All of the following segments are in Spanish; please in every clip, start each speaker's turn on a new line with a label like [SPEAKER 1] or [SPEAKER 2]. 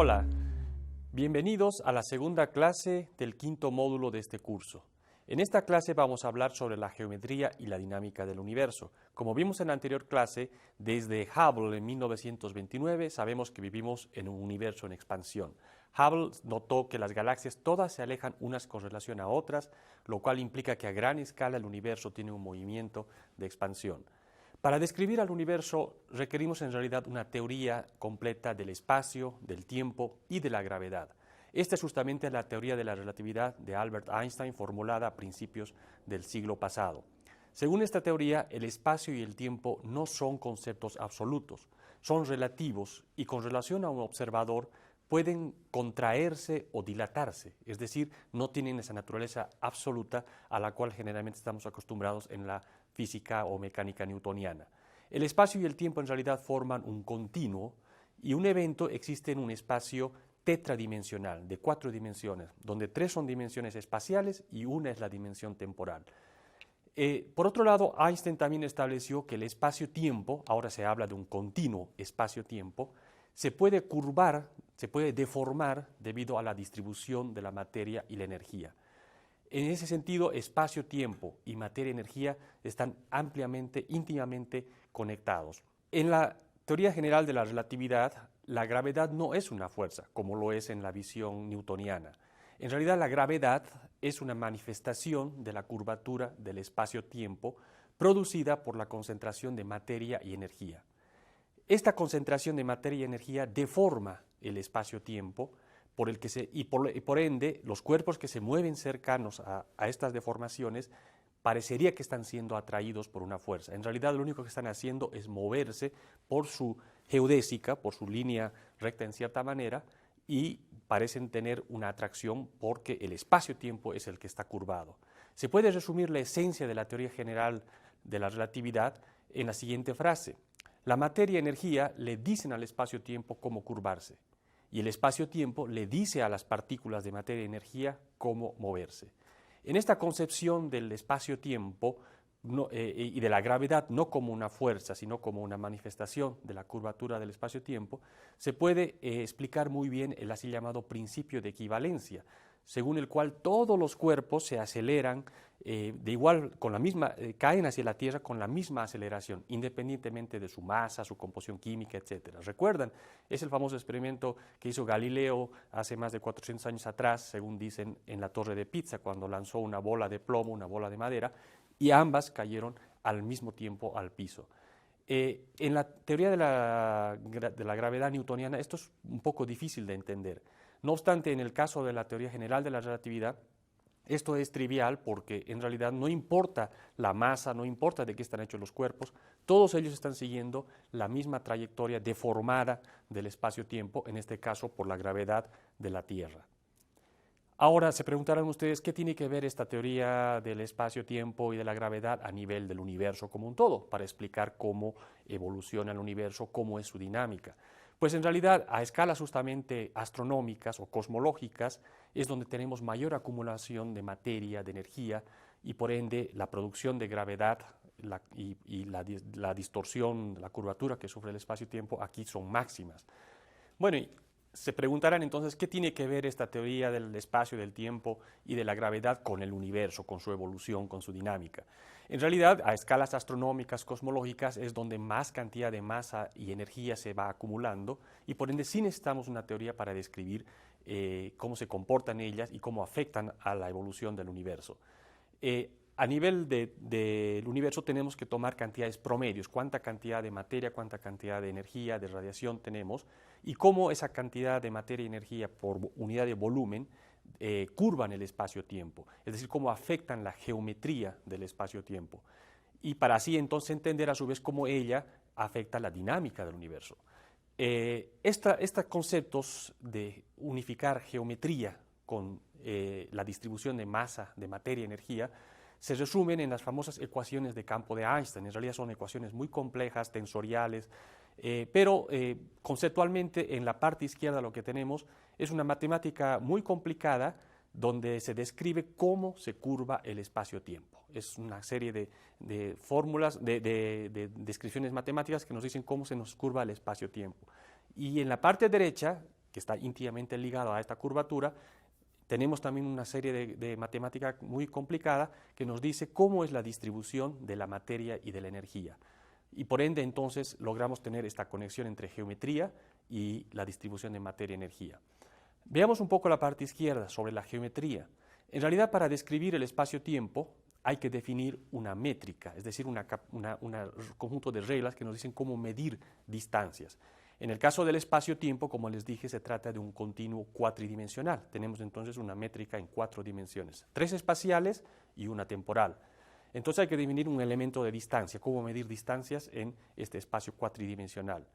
[SPEAKER 1] Hola, bienvenidos a la segunda clase del quinto módulo de este curso. En esta clase vamos a hablar sobre la geometría y la dinámica del universo. Como vimos en la anterior clase, desde Hubble en 1929 sabemos que vivimos en un universo en expansión. Hubble notó que las galaxias todas se alejan unas con relación a otras, lo cual implica que a gran escala el universo tiene un movimiento de expansión. Para describir al universo requerimos en realidad una teoría completa del espacio, del tiempo y de la gravedad. Esta es justamente la teoría de la relatividad de Albert Einstein formulada a principios del siglo pasado. Según esta teoría, el espacio y el tiempo no son conceptos absolutos, son relativos y con relación a un observador pueden contraerse o dilatarse, es decir, no tienen esa naturaleza absoluta a la cual generalmente estamos acostumbrados en la física o mecánica newtoniana. El espacio y el tiempo en realidad forman un continuo y un evento existe en un espacio tetradimensional, de 4 dimensiones, donde 3 son dimensiones espaciales y una es la dimensión temporal. Por otro lado, Einstein también estableció que el espacio-tiempo, ahora se habla de un continuo espacio-tiempo, se puede curvar, se puede deformar debido a la distribución de la materia y la energía. En ese sentido, espacio-tiempo y materia-energía están ampliamente, íntimamente conectados. En la teoría general de la relatividad, la gravedad no es una fuerza, como lo es en la visión newtoniana. En realidad, la gravedad es una manifestación de la curvatura del espacio-tiempo producida por la concentración de materia y energía. Esta concentración de materia y energía deforma el espacio-tiempo y por ende los cuerpos que se mueven cercanos a estas deformaciones parecería que están siendo atraídos por una fuerza. En realidad lo único que están haciendo es moverse por su geodésica, por su línea recta en cierta manera, y parecen tener una atracción porque el espacio-tiempo es el que está curvado. Se puede resumir la esencia de la teoría general de la relatividad en la siguiente frase: la materia y energía le dicen al espacio-tiempo cómo curvarse, y el espacio-tiempo le dice a las partículas de materia y energía cómo moverse. En esta concepción del espacio-tiempo y de la gravedad no como una fuerza, sino como una manifestación de la curvatura del espacio-tiempo, se puede explicar muy bien el así llamado principio de equivalencia, según el cual todos los cuerpos se aceleran caen hacia la Tierra con la misma aceleración, independientemente de su masa, su composición química, etc. ¿Recuerdan? Es el famoso experimento que hizo Galileo hace más de 400 años atrás, según dicen, en la Torre de Pisa, cuando lanzó una bola de plomo, una bola de madera, y ambas cayeron al mismo tiempo al piso. En la teoría de la gravedad newtoniana esto es un poco difícil de entender. No obstante, en el caso de la teoría general de la relatividad, esto es trivial porque en realidad no importa la masa, no importa de qué están hechos los cuerpos, todos ellos están siguiendo la misma trayectoria deformada del espacio-tiempo, en este caso por la gravedad de la Tierra. Ahora se preguntarán ustedes qué tiene que ver esta teoría del espacio-tiempo y de la gravedad a nivel del universo como un todo, para explicar cómo evoluciona el universo, cómo es su dinámica. Pues en realidad a escalas justamente astronómicas o cosmológicas es donde tenemos mayor acumulación de materia, de energía y por ende la producción de gravedad y la distorsión, la curvatura que sufre el espacio-tiempo aquí son máximas. Bueno, y se preguntarán entonces qué tiene que ver esta teoría del espacio, del tiempo y de la gravedad con el universo, con su evolución, con su dinámica. En realidad, a escalas astronómicas, cosmológicas, es donde más cantidad de masa y energía se va acumulando y por ende sí necesitamos una teoría para describir cómo se comportan ellas y cómo afectan a la evolución del universo. A nivel del universo tenemos que tomar cantidades promedios, cuánta cantidad de materia, cuánta cantidad de energía, de radiación tenemos y cómo esa cantidad de materia y energía por unidad de volumen curvan el espacio-tiempo, es decir, cómo afectan la geometría del espacio-tiempo. Y para así entonces entender a su vez cómo ella afecta la dinámica del universo. Estos conceptos de unificar geometría con la distribución de masa, de materia y energía, se resumen en las famosas ecuaciones de campo de Einstein. En realidad son ecuaciones muy complejas, tensoriales, pero conceptualmente en la parte izquierda lo que tenemos es una matemática muy complicada donde se describe cómo se curva el espacio-tiempo. Es una serie de fórmulas, de descripciones matemáticas que nos dicen cómo se nos curva el espacio-tiempo. Y en la parte derecha que está íntimamente ligado a esta curvatura, tenemos también una serie de matemática muy complicada que nos dice cómo es la distribución de la materia y de la energía. Y por ende, entonces, logramos tener esta conexión entre geometría y la distribución de materia y energía. Veamos un poco la parte izquierda sobre la geometría. En realidad, para describir el espacio-tiempo hay que definir una métrica, es decir, un conjunto de reglas que nos dicen cómo medir distancias. En el caso del espacio-tiempo, como les dije, se trata de un continuo cuatridimensional. Tenemos entonces una métrica en 4 dimensiones, 3 espaciales y una temporal. Entonces hay que definir un elemento de distancia, cómo medir distancias en este espacio cuatridimensional.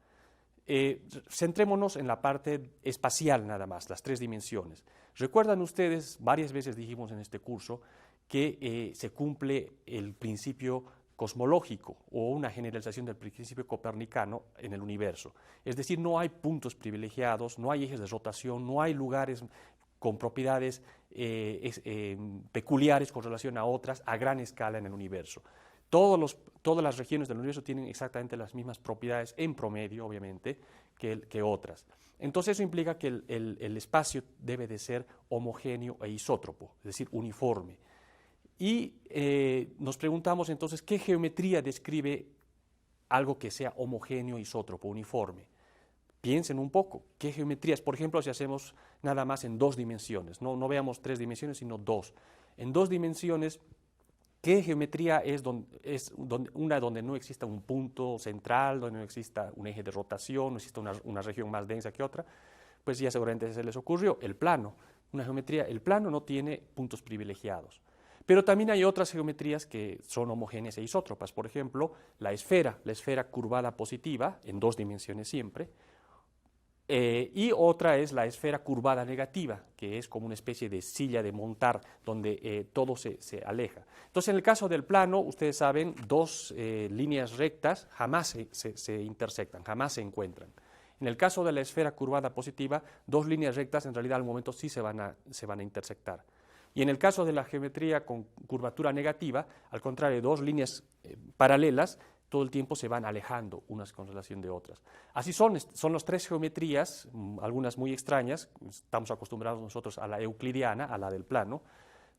[SPEAKER 1] Centrémonos en la parte espacial nada más, las 3 dimensiones. Recuerdan ustedes, varias veces dijimos en este curso, que se cumple el principio cosmológico o una generalización del principio copernicano en el universo. Es decir, no hay puntos privilegiados, no hay ejes de rotación, no hay lugares con propiedades peculiares con relación a otras a gran escala en el universo. Todas las regiones del universo tienen exactamente las mismas propiedades en promedio, obviamente, que otras. Entonces eso implica que el espacio debe de ser homogéneo e isótropo, es decir, uniforme. Y nos preguntamos entonces, ¿qué geometría describe algo que sea homogéneo, isótropo, uniforme? Piensen un poco, ¿qué geometrías? Por ejemplo, si hacemos nada más en 2 dimensiones, no veamos 3 dimensiones, sino 2. En 2 dimensiones, ¿qué geometría es una donde no exista un punto central, donde no exista un eje de rotación, no exista una región más densa que otra? Pues ya seguramente se les ocurrió, el plano. Una geometría, el plano no tiene puntos privilegiados. Pero también hay otras geometrías que son homogéneas e isótropas. Por ejemplo, la esfera curvada positiva, en 2 dimensiones siempre, y otra es la esfera curvada negativa, que es como una especie de silla de montar, donde todo se aleja. Entonces, en el caso del plano, ustedes saben, 2 líneas rectas jamás se intersectan, jamás se encuentran. En el caso de la esfera curvada positiva, 2 líneas rectas en realidad al momento sí se van a intersectar. Y en el caso de la geometría con curvatura negativa, al contrario, 2 líneas paralelas, todo el tiempo se van alejando unas con relación de otras. Así son las 3 geometrías, algunas muy extrañas, estamos acostumbrados nosotros a la euclidiana, a la del plano,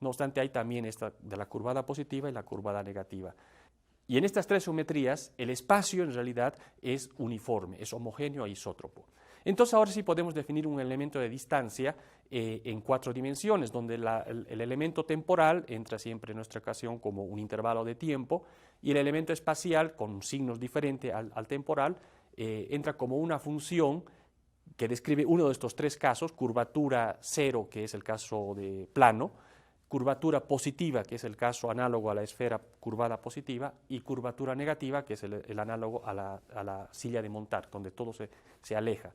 [SPEAKER 1] no obstante hay también esta de la curvada positiva y la curvada negativa. Y en estas 3 geometrías, el espacio en realidad es uniforme, es homogéneo e isótropo. Entonces ahora sí podemos definir un elemento de distancia en 4 dimensiones, donde el elemento temporal entra siempre en nuestra ocasión como un intervalo de tiempo, y el elemento espacial, con signos diferentes al temporal, entra como una función que describe uno de estos 3 casos: curvatura 0, que es el caso de plano, curvatura positiva, que es el caso análogo a la esfera curvada positiva, y curvatura negativa, que es el análogo a la silla de montar, donde todo se aleja.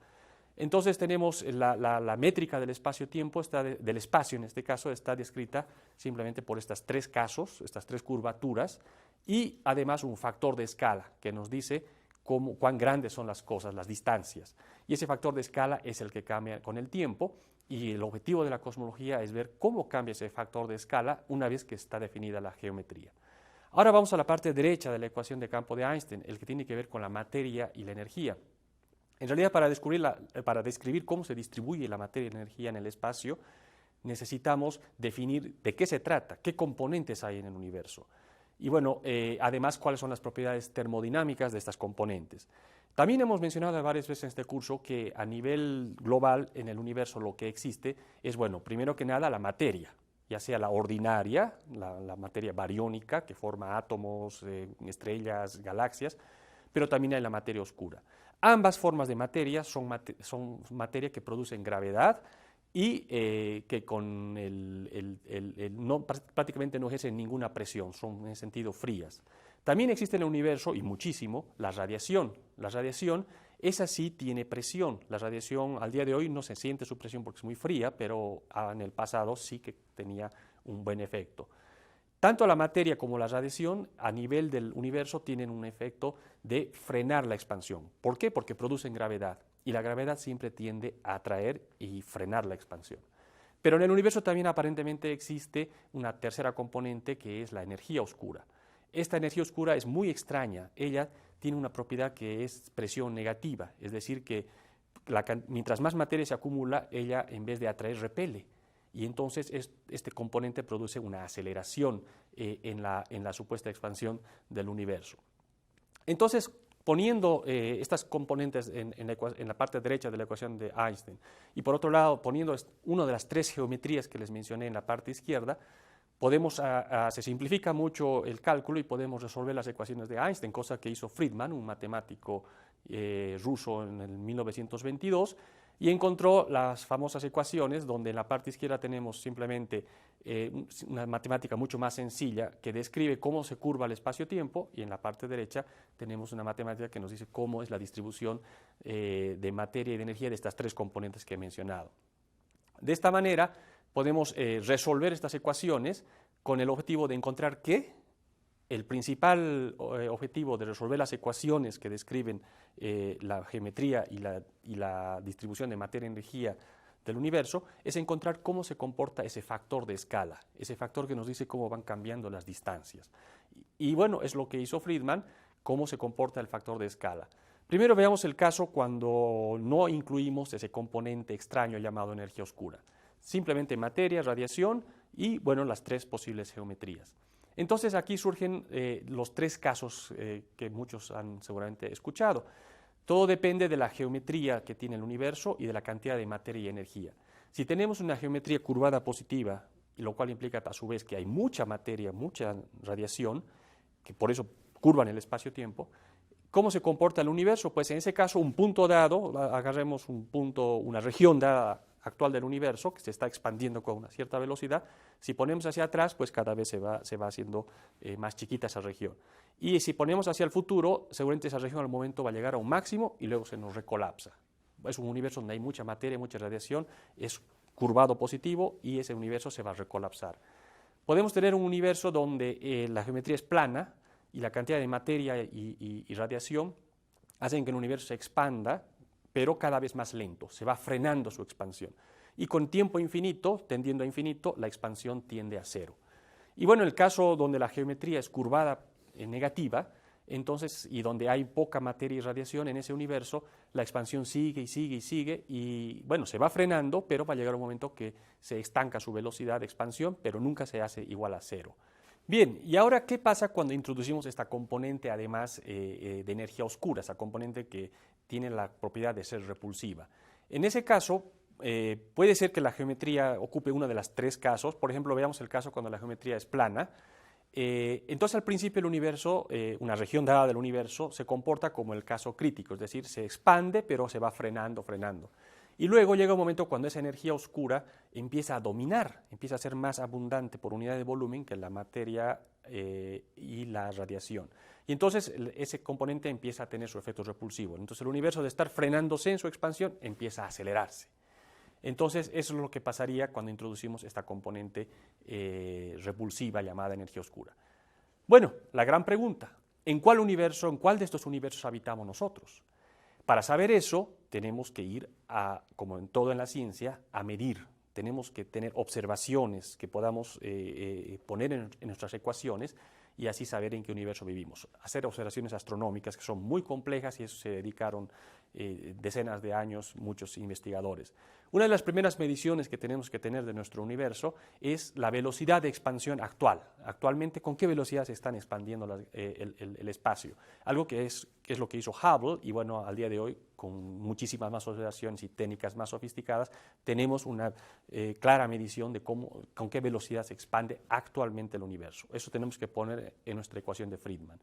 [SPEAKER 1] Entonces tenemos la métrica del espacio-tiempo, del espacio en este caso, está descrita simplemente por estos 3 casos, estas 3 curvaturas, y además un factor de escala que nos dice cuán grandes son las cosas, las distancias. Y ese factor de escala es el que cambia con el tiempo, y el objetivo de la cosmología es ver cómo cambia ese factor de escala una vez que está definida la geometría. Ahora vamos a la parte derecha de la ecuación de campo de Einstein, el que tiene que ver con la materia y la energía. En realidad, para describir cómo se distribuye la materia y la energía en el espacio, necesitamos definir de qué se trata, qué componentes hay en el universo. Y bueno, además, cuáles son las propiedades termodinámicas de estas componentes. También hemos mencionado varias veces en este curso que a nivel global en el universo lo que existe es, bueno, primero que nada la materia, ya sea la ordinaria, la materia bariónica que forma átomos, estrellas, galaxias, pero también hay la materia oscura. Ambas formas de materia son materia que producen gravedad y que con prácticamente no ejercen ninguna presión, son en ese sentido frías. También existe en el universo, y muchísimo, la radiación. La radiación, esa sí tiene presión. La radiación al día de hoy no se siente su presión porque es muy fría, pero en el pasado sí que tenía un buen efecto. Tanto la materia como la radiación a nivel del universo tienen un efecto de frenar la expansión. ¿Por qué? Porque producen gravedad, y la gravedad siempre tiende a atraer y frenar la expansión. Pero en el universo también aparentemente existe una tercera componente, que es la energía oscura. Esta energía oscura es muy extraña. Ella tiene una propiedad que es presión negativa, es decir, que mientras más materia se acumula, ella en vez de atraer repele. Y entonces este componente produce una aceleración en la supuesta expansión del universo. Entonces, poniendo estas componentes en la parte derecha de la ecuación de Einstein y por otro lado poniendo una de las tres geometrías que les mencioné en la parte izquierda, se simplifica mucho el cálculo y podemos resolver las ecuaciones de Einstein, cosa que hizo Friedman, un matemático ruso en el 1922, y encontró las famosas ecuaciones donde en la parte izquierda tenemos simplemente una matemática mucho más sencilla que describe cómo se curva el espacio-tiempo y en la parte derecha tenemos una matemática que nos dice cómo es la distribución de materia y de energía de estas tres componentes que he mencionado. De esta manera podemos resolver estas ecuaciones con el objetivo de encontrar que el principal objetivo de resolver las ecuaciones que describen la geometría y la distribución de materia y energía del universo es encontrar cómo se comporta ese factor de escala, ese factor que nos dice cómo van cambiando las distancias. Y bueno, es lo que hizo Friedman, cómo se comporta el factor de escala. Primero veamos el caso cuando no incluimos ese componente extraño llamado energía oscura. Simplemente materia, radiación y, bueno, las tres posibles geometrías. Entonces aquí surgen los tres casos que muchos han seguramente escuchado. Todo depende de la geometría que tiene el universo y de la cantidad de materia y energía. Si tenemos una geometría curvada positiva, lo cual implica a su vez que hay mucha materia, mucha radiación, que por eso curvan el espacio-tiempo, ¿cómo se comporta el universo? Pues en ese caso un punto dado, agarremos un punto, una región dada actual del universo, que se está expandiendo con una cierta velocidad, si ponemos hacia atrás, pues cada vez se va haciendo más chiquita esa región. Y si ponemos hacia el futuro, seguramente esa región al momento va a llegar a un máximo y luego se nos recolapsa. Es un universo donde hay mucha materia, mucha radiación, es curvado positivo y ese universo se va a recolapsar. Podemos tener un universo donde la geometría es plana y la cantidad de materia y radiación hacen que el universo se expanda, pero cada vez más lento, se va frenando su expansión. Y con tiempo infinito, tendiendo a infinito, la expansión tiende a cero. Y bueno, el caso donde la geometría es curvada negativa, entonces, y donde hay poca materia y radiación en ese universo, la expansión sigue y sigue y sigue, y bueno, se va frenando, pero va a llegar un momento que se estanca su velocidad de expansión, pero nunca se hace igual a cero. Bien, y ahora, ¿qué pasa cuando introducimos esta componente, además de energía oscura, esa componente que tiene la propiedad de ser repulsiva? En ese caso, puede ser que la geometría ocupe uno de los tres casos. Por ejemplo, veamos el caso cuando la geometría es plana. Entonces, al principio el universo, una región dada del universo, se comporta como el caso crítico, es decir, se expande, pero se va frenando. Y luego llega un momento cuando esa energía oscura empieza a dominar, empieza a ser más abundante por unidad de volumen que la materia y la radiación. Y entonces ese componente empieza a tener su efecto repulsivo. Entonces el universo, de estar frenándose en su expansión, empieza a acelerarse. Entonces eso es lo que pasaría cuando introducimos esta componente repulsiva llamada energía oscura. Bueno, la gran pregunta, ¿en cuál de estos universos habitamos nosotros? Para saber eso, tenemos que ir como en todo en la ciencia, a medir. Tenemos que tener observaciones que podamos poner en nuestras ecuaciones y así saber en qué universo vivimos. Hacer observaciones astronómicas que son muy complejas y a eso se dedicaron decenas de años muchos investigadores. Una de las primeras mediciones que tenemos que tener de nuestro universo es la velocidad de expansión actual. Actualmente, ¿con qué velocidad se están expandiendo el espacio? Algo que es lo que hizo Hubble y bueno, al día de hoy, con muchísimas más observaciones y técnicas más sofisticadas, tenemos una clara medición de con qué velocidad se expande actualmente el universo. Eso tenemos que poner en nuestra ecuación de Friedman.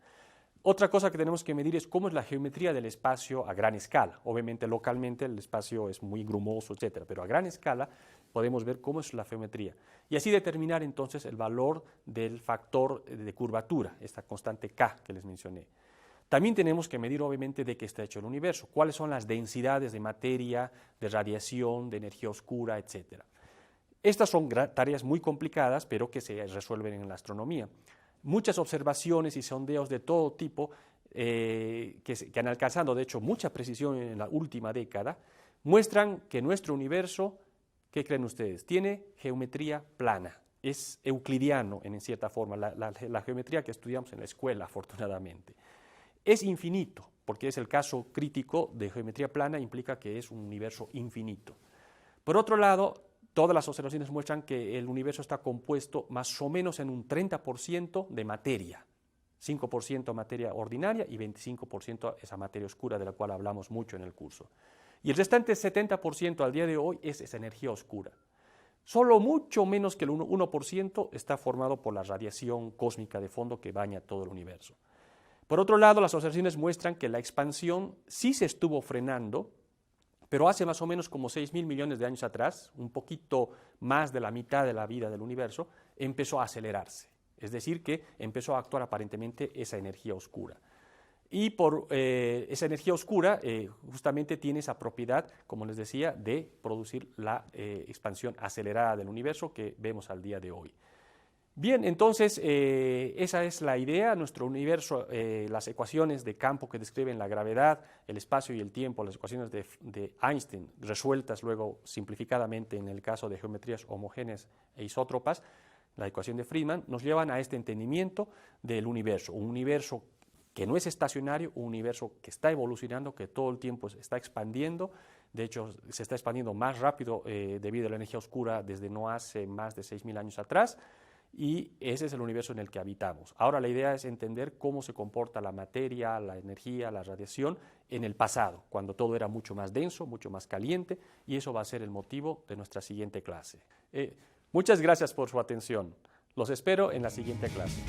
[SPEAKER 1] Otra cosa que tenemos que medir es cómo es la geometría del espacio a gran escala. Obviamente, localmente el espacio es muy grumoso, etcétera, pero a gran escala podemos ver cómo es la geometría. Y así determinar entonces el valor del factor de curvatura, esta constante K que les mencioné. También tenemos que medir, obviamente, de qué está hecho el universo, cuáles son las densidades de materia, de radiación, de energía oscura, etcétera. Estas son tareas muy complicadas, pero que se resuelven en la astronomía. Muchas observaciones y sondeos de todo tipo que han alcanzado, de hecho, mucha precisión en la última década, muestran que nuestro universo, ¿qué creen ustedes? Tiene geometría plana, es euclidiano en cierta forma, la geometría que estudiamos en la escuela, afortunadamente. Es infinito, porque es el caso crítico de geometría plana, implica que es un universo infinito. Por otro lado, todas las observaciones muestran que el universo está compuesto más o menos en un 30% de materia, 5% materia ordinaria y 25% esa materia oscura de la cual hablamos mucho en el curso. Y el restante 70% al día de hoy es esa energía oscura. Solo mucho menos que el 1% está formado por la radiación cósmica de fondo que baña todo el universo. Por otro lado, las observaciones muestran que la expansión sí se estuvo frenando, pero hace más o menos como 6.000 millones de años atrás, un poquito más de la mitad de la vida del universo, empezó a acelerarse. Es decir, que empezó a actuar aparentemente esa energía oscura. Y por esa energía oscura justamente tiene esa propiedad, como les decía, de producir la expansión acelerada del universo que vemos al día de hoy. Bien, entonces esa es la idea. Nuestro universo, las ecuaciones de campo que describen la gravedad, el espacio y el tiempo, las ecuaciones de Einstein, resueltas luego simplificadamente en el caso de geometrías homogéneas e isótropas, la ecuación de Friedman, nos llevan a este entendimiento del universo, un universo que no es estacionario, un universo que está evolucionando, que todo el tiempo está expandiendo. De hecho, se está expandiendo más rápido debido a la energía oscura desde no hace más de 6.000 años atrás, y ese es el universo en el que habitamos. Ahora la idea es entender cómo se comporta la materia, la energía, la radiación en el pasado, cuando todo era mucho más denso, mucho más caliente, y eso va a ser el motivo de nuestra siguiente clase. Muchas gracias por su atención. Los espero en la siguiente clase.